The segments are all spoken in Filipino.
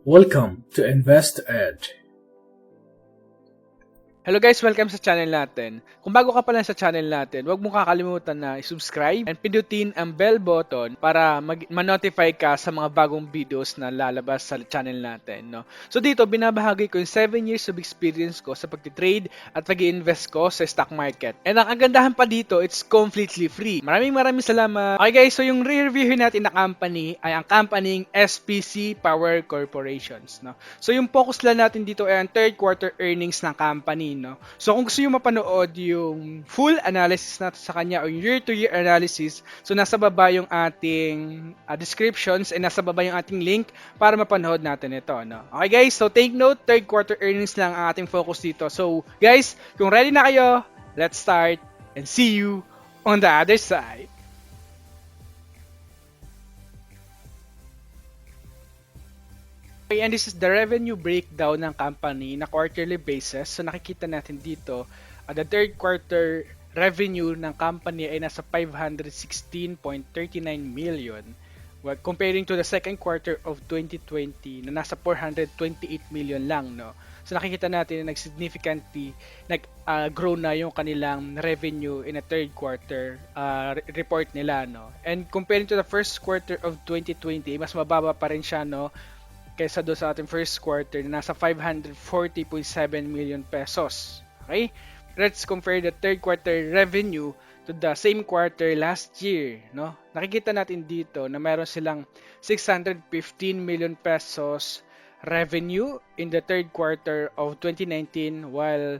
Welcome to Invest Ed. Hello guys, welcome sa channel natin. Kung bago ka pa lang sa channel natin, huwag mo kakalimutan na i-subscribe and pindutin ang bell button para ma-notify ka sa mga bagong videos na lalabas sa channel natin. No? So dito, binabahagi ko yung 7 years of experience ko sa pag-trade at pag-invest ko sa stock market. And ang kagandahan pa dito, it's completely free. Maraming salamat. Okay guys, so yung re-reviewin natin na company ay ang company SPC Power Corporations. No? So yung focus lang natin dito ay ang third quarter earnings ng company. No? So kung gusto nyo mapanood yung full analysis natin sa kanya o yung year-to-year analysis, so nasa baba yung ating descriptions and nasa baba yung ating link para mapanood natin ito. No? Okay guys, so take note, third quarter earnings lang ang ating focus dito. So guys, kung ready na kayo, let's start and see you on the other side. Okay, and this is the revenue breakdown ng company na quarterly basis. So nakikita natin dito, the third quarter revenue ng company ay nasa 516.39 million. Well, comparing to the second quarter of 2020 na nasa 428 million lang, no. So nakikita natin na significantly nag-grow na yung kanilang revenue in the third quarter report nila, no. And comparing to the first quarter of 2020, mas mababa pa rin siya, no, kaysa doon sa ating first quarter na nasa 540.7 million pesos. Okay? Let's compare the third quarter revenue to the same quarter last year, no? Nakikita natin dito na meron silang 615 million pesos revenue in the third quarter of 2019 while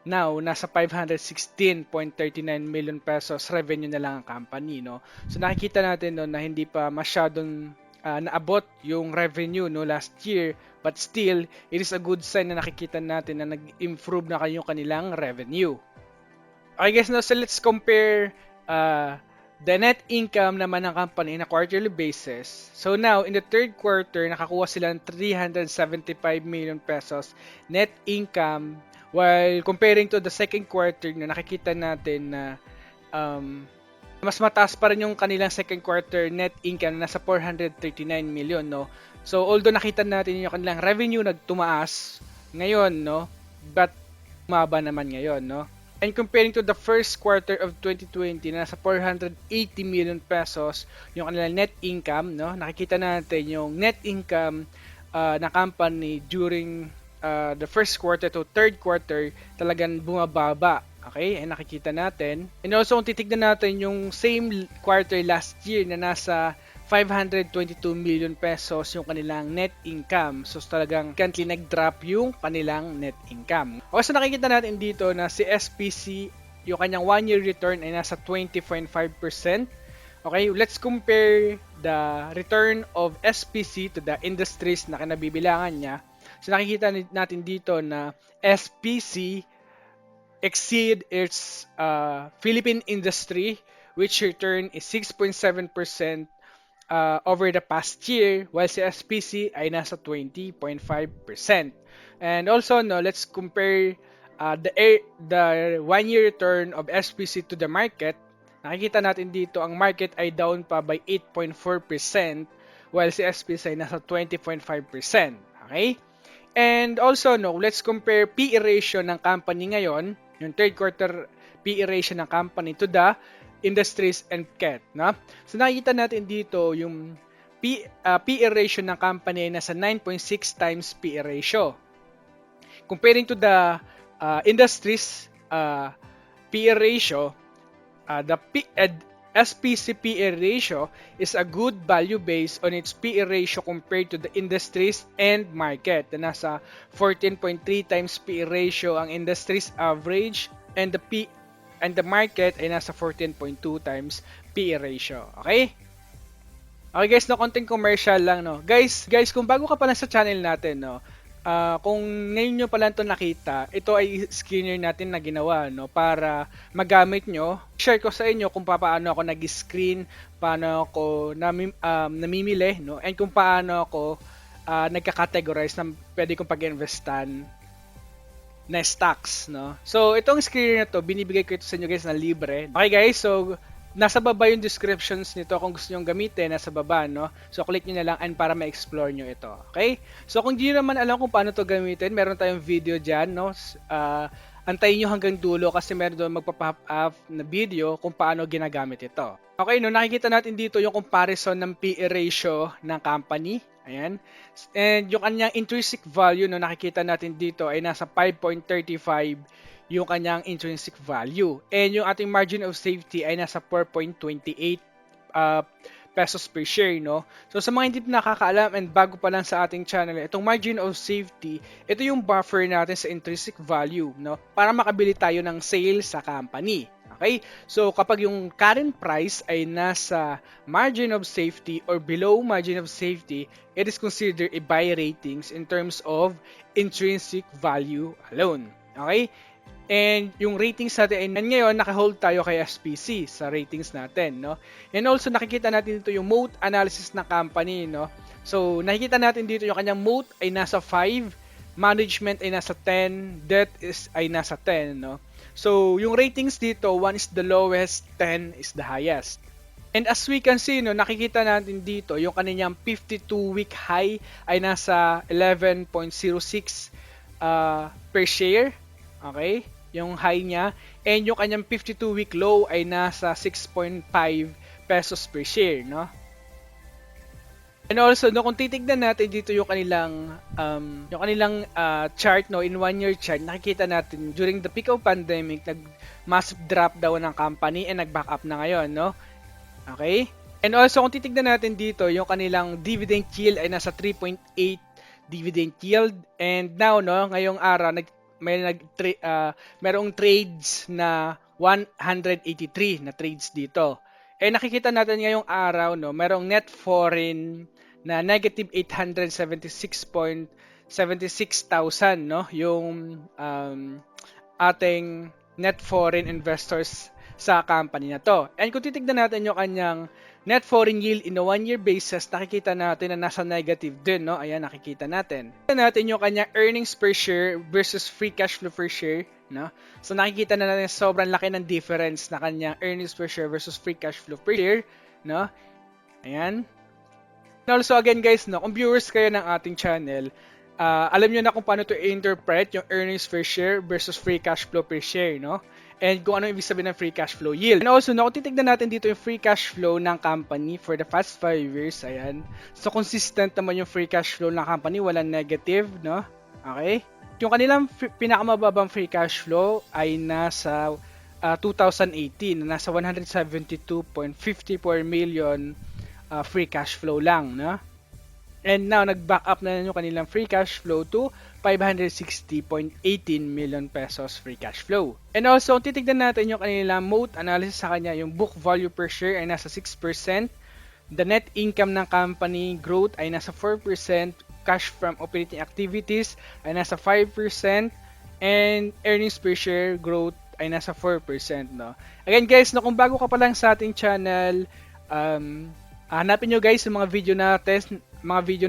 now nasa 516.39 million pesos revenue na lang ang company, no? So nakikita natin no na hindi pa masyadong naabot yung revenue no last year, but still it is a good sign na nakikita natin na nag-improve na yung kanilang revenue. Okay guys, no, so let's compare the net income naman ng company in a quarterly basis. So now in the third quarter nakakuha sila ng 375 million pesos net income, while comparing to the second quarter na nakikita natin na mas mataas pa rin yung kanilang second quarter net income na nasa 439 million, no. So although nakita natin yung kanilang revenue nagtumaas ngayon, no, but maba naman ngayon, no. And comparing to the first quarter of 2020 na nasa 480 million pesos yung kanilang net income, no, nakikita natin yung net income na company during the first quarter to third quarter talagang bumababa. Okay, and nakikita natin. And also kung titignan natin yung same quarter last year na nasa 522 million pesos yung kanilang net income. So talagang currently nag-drop yung kanilang net income. Okay, so nakikita natin dito na si SPC, yung kanyang 1-year return ay nasa 20.5%. Okay, let's compare the return of SPC to the industries na kinabibilangan niya. So nakikita natin dito na SPC exceed its Philippine industry, which return is 6.7% over the past year, while si SPC ay nasa 20.5%. And also, no, let's compare the 1-year return of SPC to the market. Nakikita natin dito ang market ay down pa by 8.4%, while si SPC ay nasa 20.5%. Okay? And also, no, let's compare PE ratio ng company ngayon, yung third quarter PE ratio ng company to the industries and CAT, no? So nakikita natin dito yung PE ratio ng company ay nasa 9.6 times PE ratio. Comparing to the industries PE ratio, the SPC PE ratio is a good value based on its PE ratio compared to the industries and market. Na nasa 14.3 times PE ratio ang industries average and the market ay nasa 14.2 times PE ratio. Okay? Okay guys, no, konting commercial lang, no. Guys, kung bago ka pa lang sa channel natin, no, kung ngayon nyo pa lang ito nakita, ito ay screener natin na ginawa, no, para magamit nyo. Share ko sa inyo kung paano ako nag-screen, paano ako namimili, no, and kung paano ako nagka-categorize na pwede kong pag-investan na stocks, no. So itong screener na to, binibigay ko ito sa inyo guys na libre. Okay guys, so nasa baba yung descriptions nito kung gusto nyo gamitin, nasa baba, no? So, click nyo na lang and para ma-explore nyo ito, okay? So, kung di nyo naman alam kung paano to gamitin, meron tayong video dyan, no? Antayin nyo hanggang dulo kasi meron doon magpa-pop up na video kung paano ginagamit ito. Okay, no? Nakikita natin dito yung comparison ng PE ratio ng company. Ayan. And yung kanyang intrinsic value, no, nakikita natin dito ay nasa 5.35 yung kanyang intrinsic value. And yung ating margin of safety ay nasa 4.28 pesos per share, no? So sa mga hindi nakakaalam and bago pa lang sa ating channel, itong margin of safety, ito yung buffer natin sa intrinsic value, no? Para makabili tayo ng sale sa company. Okay? So kapag yung current price ay nasa margin of safety or below margin of safety, it is considered a buy ratings in terms of intrinsic value alone. Okay? And yung ratings natin ay ngayon naka-hold tayo kay SPC sa ratings natin, no? And also nakikita natin dito yung moat analysis ng company, no? So nakikita natin dito yung kanyang moat ay nasa 5, management ay nasa 10, debt ay nasa 10, no? So yung ratings dito, 1 is the lowest, 10 is the highest. And as we can see, no, nakikita natin dito yung kanyang 52-week high ay nasa 11.06 per share. Okay? Yung high niya. And yung kanyang 52-week low ay nasa 6.5 pesos per share, no? And also, no, kung titignan natin dito yung kanilang chart, no, in 1-year chart, nakikita natin during the peak of pandemic, nag-massive drop daw ng company and nag-back up na ngayon, no? Okay? And also, kung titignan natin dito, yung kanilang dividend yield ay nasa 3.8 dividend yield. And now, no, ngayong araw, merong trades na 183 na trades dito. Eh nakikita natin ngayong araw, no, merong net foreign na negative 876,000, no, yung ating net foreign investors sa company na to. And kung titignan natin yung kanyang net foreign yield in a 1-year basis, nakikita natin na nasa negative din, no? Ayan, nakikita natin. Nakikita natin yung kanyang earnings per share versus free cash flow per share, no? So nakikita na natin sobrang laki ng difference na kanyang earnings per share versus free cash flow per share, no? Ayan. And also again guys, no, kung viewers kayo ng ating channel, alam nyo na kung paano to interpret yung earnings per share versus free cash flow per share, no? And kung ano ibig sabihin ng free cash flow yield. And also, no, kung titignan natin dito yung free cash flow ng company for the past 5 years, ayan. So, consistent naman yung free cash flow ng company, walang negative, no? Okay? Yung kanilang pinakamababang free cash flow ay nasa 2018, nasa 172.54 million free cash flow lang, no? And now, nag-back up na yung kanilang free cash flow to 560.18 million pesos free cash flow. And also, titignan natin yung kanilang moat analysis sa kanya, yung book value per share ay nasa 6%, the net income ng company growth ay nasa 4%, cash from operating activities ay nasa 5%, and earnings per share growth ay nasa 4%, no? Again guys, no, kung bago ka pa lang sa ating channel, hanapin nyo guys yung mga video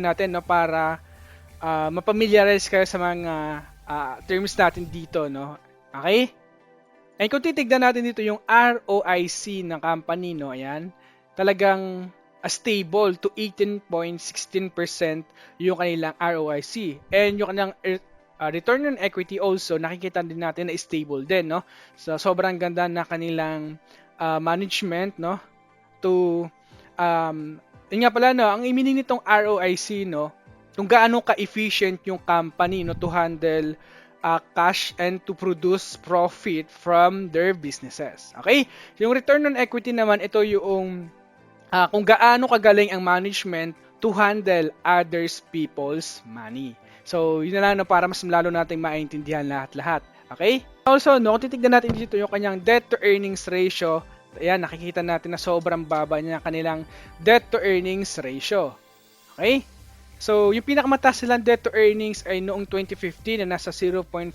natin, no, para mapamiliarize kayo sa mga terms natin dito, no? Okay? And kung titignan natin dito yung ROIC ng company, no, ayan, talagang stable to 18.16% yung kanilang ROIC. And yung kanilang return on equity also, nakikita din natin na stable din, no? So sobrang ganda na kanilang management, no? Yun nga pala, no, ang meaning nitong ROIC, no, kung gaano ka-efficient yung company, no, to handle cash and to produce profit from their businesses. Okay? Yung return on equity naman, ito yung kung gaano kagaling ang management to handle others people's money. So, yun na lang, no, para mas lalo nating maintindihan lahat-lahat. Okay? Also, no, kung titignan natin dito yung kanyang debt to earnings ratio, ayan, nakikita natin na sobrang baba niya kanilang debt to earnings ratio. Okay? So, yung pinakamataas nilang debt to earnings ay noong 2015 na nasa 0.4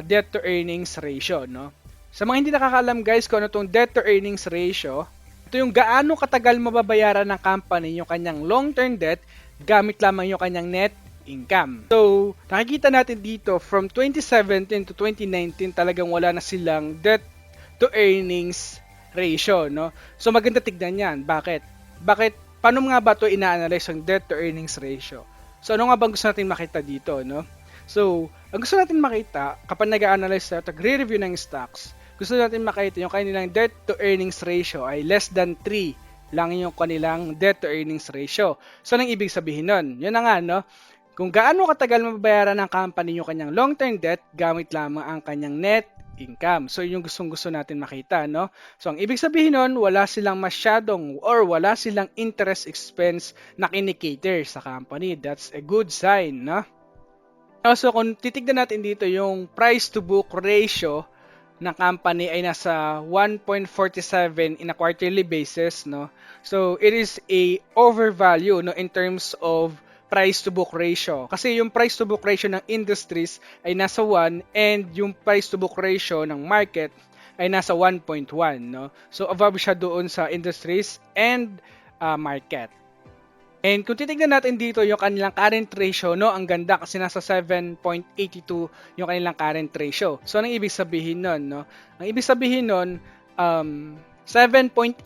debt to earnings ratio, no? Sa mga hindi nakakaalam guys kung ano itong debt to earnings ratio, ito yung gaano katagal mababayaran ng company yung kanyang long-term debt gamit lamang yung kanyang net income. So, nakikita natin dito from 2017 to 2019 talagang wala na silang debt to earnings ratio, no? So maganda tignan 'yan. Bakit? Paano nga ba 'to ina-analyze ang debt to earnings ratio? So ano nga bang gusto natin makita dito, no? So, ang gusto natin makita kapag nag-a-analyze at nagre-review ng stocks, gusto natin makita yung kanilang debt to earnings ratio ay less than 3 lang yung kanilang debt to earnings ratio. So, anong ibig sabihin nun? Yun na nga, no? Kung gaano katagal mababayaran ng company yung kanyang long-term debt, gamit lamang ang kanyang net income. So, yung gustong-gusto natin makita, no? So, ang ibig sabihin nun, wala silang masyadong or wala silang interest expense na kinikater sa company. That's a good sign, no? Also, kung titignan natin dito yung price to book ratio ng company ay nasa 1.47 in a quarterly basis, no? So, it is a overvalue, no, in terms of price to book ratio. Kasi yung price to book ratio ng industries ay nasa 1 and yung price to book ratio ng market ay nasa 1.1, no? So, above siya doon sa industries and market. And kung titignan natin dito yung kanilang current ratio, no, ang ganda kasi nasa 7.82 yung kanilang current ratio. So, anong ibig sabihin nun, no? Ang ibig sabihin nun, 7.82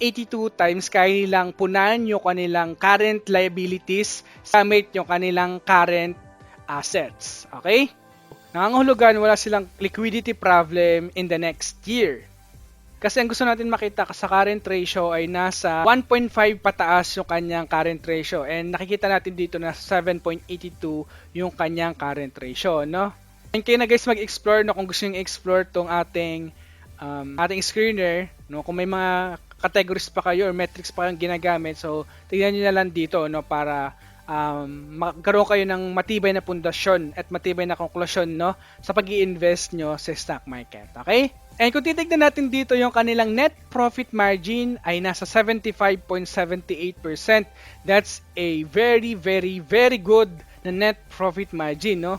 times kaya nilang punan yung kanilang current liabilities gamit yung kanilang current assets. Okay? Nangangahulugan, wala silang liquidity problem in the next year. Kasi ang gusto natin makita sa current ratio ay nasa 1.5 pataas yung kanyang current ratio. And nakikita natin dito na 7.82 yung kanyang current ratio, no? And kayo na guys mag-explore, no, kung gusto nyo i-explore tong ating screener, no, kung may mga categories pa kayo or metrics pa kayong ginagamit, so tignan nyo na lang dito, no, para magkaroon kayo ng matibay na pundasyon at matibay na konklusyon, no, sa pag-i-invest nyo sa stock market. Okay? And kung titignan natin dito yung kanilang net profit margin ay nasa 75.78%. That's a very, very, very good na net profit margin, no?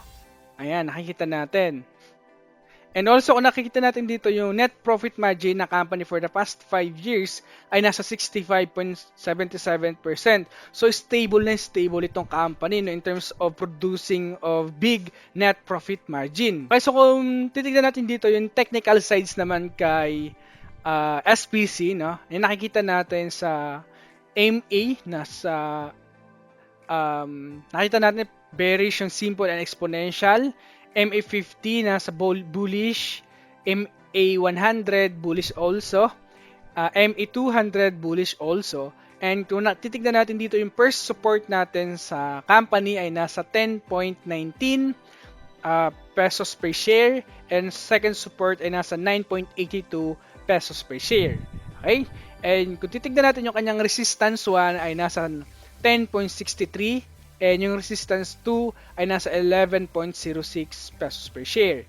Ayan, nakikita natin. And also, kung nakikita natin dito yung net profit margin ng company for the past 5 years ay nasa 65.77%. So, stable na stable itong company, no, in terms of producing of big net profit margin. Okay, so kung titignan natin dito yung technical sides naman kay SPC, no, yung nakikita natin sa MA, nakita natin bearish yung simple and exponential. MA50 nasa bullish, MA100 bullish also, MA200 bullish also. And kung titignan natin dito yung first support natin sa company ay nasa 10.19 pesos per share and second support ay nasa 9.82 pesos per share. Okay? And kung titignan natin yung kanyang resistance 1 ay nasa 10.63 and yung resistance 2 ay nasa 11.06 pesos per share.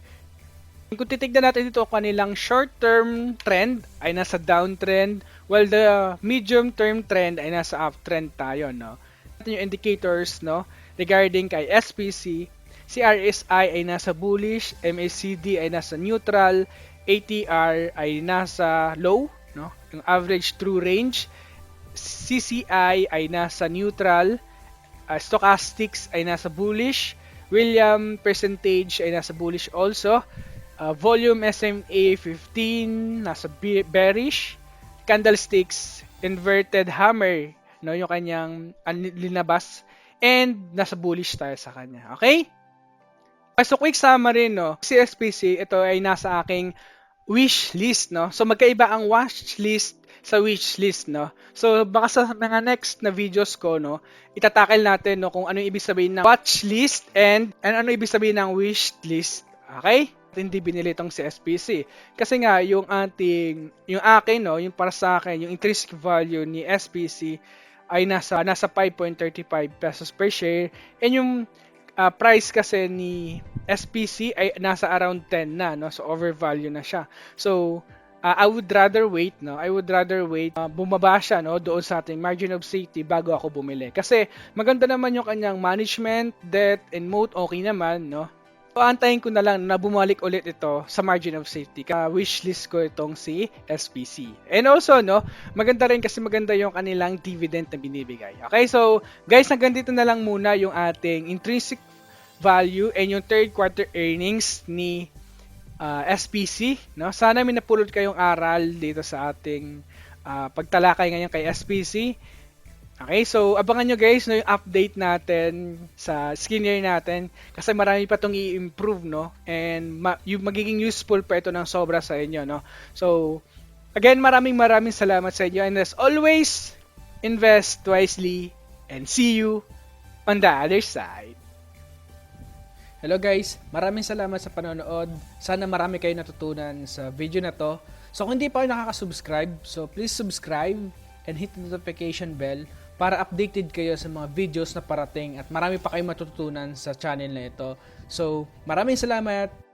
Kung titignan natin dito kanilang short-term trend ay nasa downtrend while the medium-term trend ay nasa uptrend tayo, no? Yung indicators, no, regarding kay SPC, si RSI ay nasa bullish, MACD ay nasa neutral, ATR ay nasa low, no? Yung average true range, CCI ay nasa neutral, stochastics ay nasa bullish, William percentage ay nasa bullish also, volume SMA 15 nasa bearish, candlesticks inverted hammer, no, yung kanyang linabas, and nasa bullish tayo sa kanya. Okay? So quick summary, no, si SPC ito ay nasa aking wish list, no. So magkaiba ang watch list sa wish list, no. So baka sa mga next na videos ko, no, itatakil natin, no, kung ano ibig sabihin ng watch list and ano ibig sabihin ng wish list. Okay? Hindi binili itong si SPC. Kasi nga yung akin, no, yung para sa akin, yung intrinsic value ni SPC ay nasa 5.35 pesos per share, and yung price kasi ni SPC ay nasa around 10 na, no, so overvalue na siya. So I would rather wait, no? Bumaba siya, no, doon sa ating margin of safety bago ako bumili. Kasi maganda naman yung kanyang management, debt, and moat, okay naman, no? So antayin ko na lang na bumalik ulit ito sa margin of safety. Wishlist ko itong si SPC. And also, no, maganda rin kasi maganda yung kanilang dividend na binibigay. Okay, so guys, hanggang dito na lang muna yung ating intrinsic value and yung third quarter earnings ni SPC, no? Sana may napulot kayong aral dito sa ating pagtalakay ngayon kay SPC. Okay, so abangan nyo guys no, yung update natin sa skincare natin kasi marami pa itong i-improve, no? And yung magiging useful pa ito ng sobra sa inyo, no? So, again, maraming salamat sa inyo, and as always, invest wisely and see you on the other side. Hello guys, maraming salamat sa panonood. Sana marami kayo natutunan sa video na to. So kung hindi pa kayo nakaka-subscribe, so please subscribe and hit the notification bell para updated kayo sa mga videos na parating at marami pa kayong matututunan sa channel na ito. So maraming salamat.